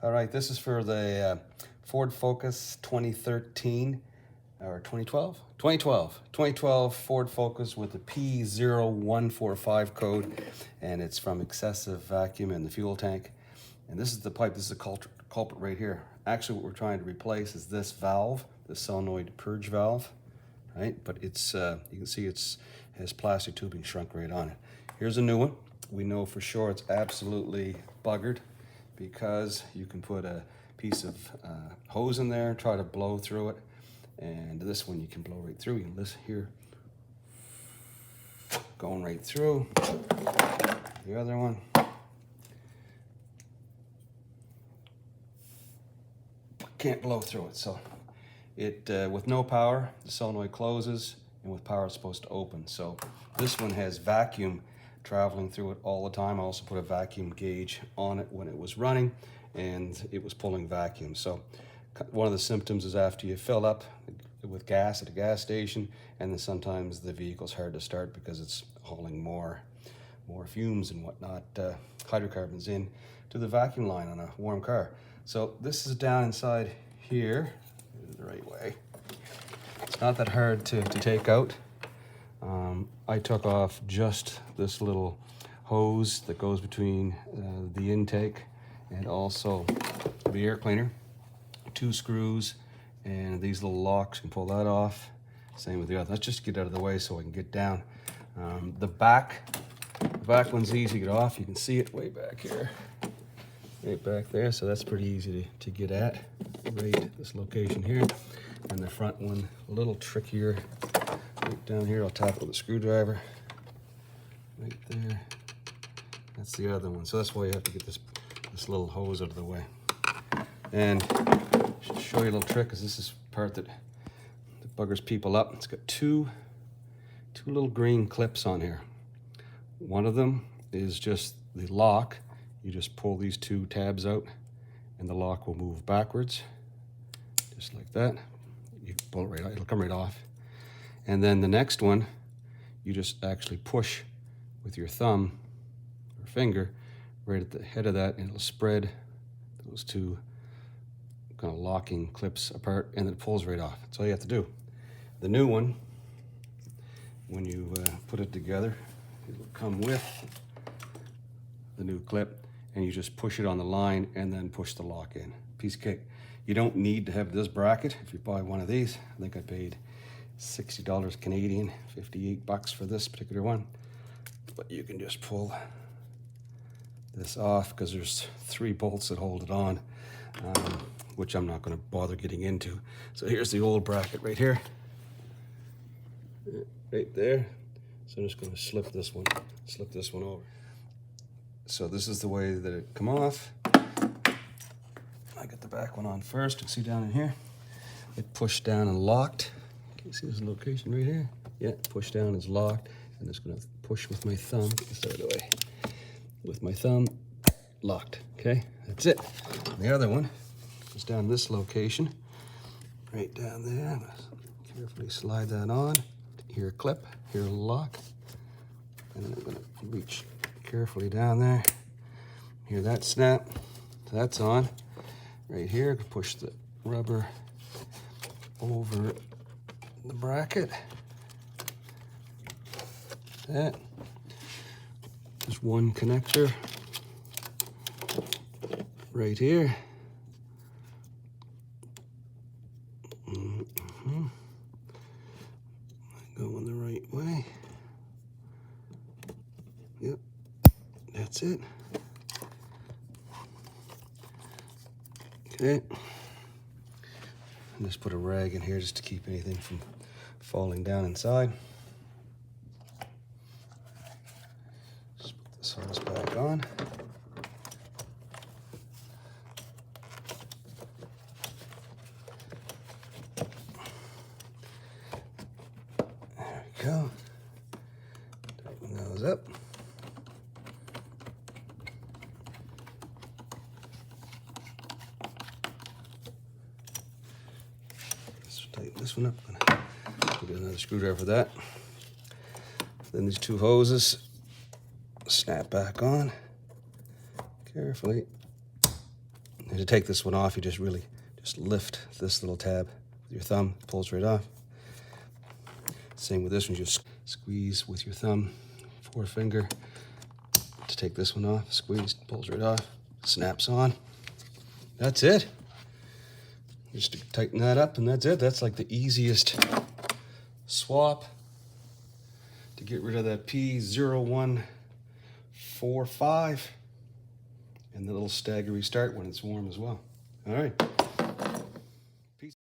All right, this is for the Ford Focus 2013 or 2012? 2012 Ford Focus with the P0145 code, and it's from excessive vacuum in the fuel tank. And this is the pipe, this is the culprit right here. Actually, what we're trying to replace is this valve, the solenoid purge valve, right? But it's, you can see it has plastic tubing shrunk right on it. Here's a new one. We know for sure it's absolutely buggered, because you can put a piece of hose in there, try to blow through it, and this one you can blow right through. You can listen here, going right through. The other one, can't blow through it. So it with no power, the solenoid closes, and with power it's supposed to open. So this one has vacuum traveling through it all the time. I also put a vacuum gauge on it when it was running, and it was pulling vacuum. So one of the symptoms is after you fill up with gas at a gas station, and then sometimes the vehicle's hard to start because it's hauling more fumes and whatnot, hydrocarbons in to the vacuum line on a warm car. So this is down inside here, the right way. It's not that hard to take out. I took off just this little hose that goes between the intake and also the air cleaner. 2 screws and these little locks, can pull that off. Same with the other. Let's just get out of the way so I can get down. The back one's easy to get off. You can see it way back here, right back there. So that's pretty easy to get at, right this location here. And the front one, a little trickier. Right down here, I'll tap with a screwdriver. Right there. That's the other one. So that's why you have to get this little hose out of the way. And I'll show you a little trick, because this is part that buggers people up. It's got two little green clips on here. One of them is just the lock. You just pull these 2 tabs out, and the lock will move backwards, just like that. You pull it right out, it'll come right off. And then the next one, you just actually push with your thumb or finger right at the head of that, and it'll spread those 2 kind of locking clips apart, and then it pulls right off. That's all you have to do. The new one, when you put it together, it'll come with the new clip, and you just push it on the line and then push the lock in. Piece of cake. You don't need to have this bracket if you buy one of these. I think I paid $60 Canadian, 58 bucks for this particular one. But you can just pull this off, because there's 3 bolts that hold it on, which I'm not going to bother getting into. So here's the old bracket right here, right there. So I'm just going to slip this one over. So this is the way that it come off. I got the back one on first. You can see down in here, it pushed down and locked. Can you see this location right here? Yeah, push down is locked. I'm just gonna push with my thumb, get this out of the way. With my thumb, locked, okay? That's it. And the other one is down this location, right down there. I'm gonna carefully slide that on. Here a clip, here a lock. And then I'm gonna reach carefully down there. Hear that snap, so that's on. Right here, push the rubber over the bracket. That. There's one connector right here. Going the right way. Yep, that's it. Okay. Just put a rag in here just to keep anything from falling down inside. Just put this hose back on. There we go. Tighten those up. Tighten this one up. I'll get another screwdriver for that. Then these 2 hoses snap back on carefully. And to take this one off, you just lift this little tab with your thumb, it pulls right off. Same with this one, just squeeze with your thumb, forefinger. To take this one off, squeeze, pulls right off, snaps on. That's it. Just to tighten that up, and that's it. That's like the easiest swap to get rid of that P0145 and the little stagger restart when it's warm as well. All right.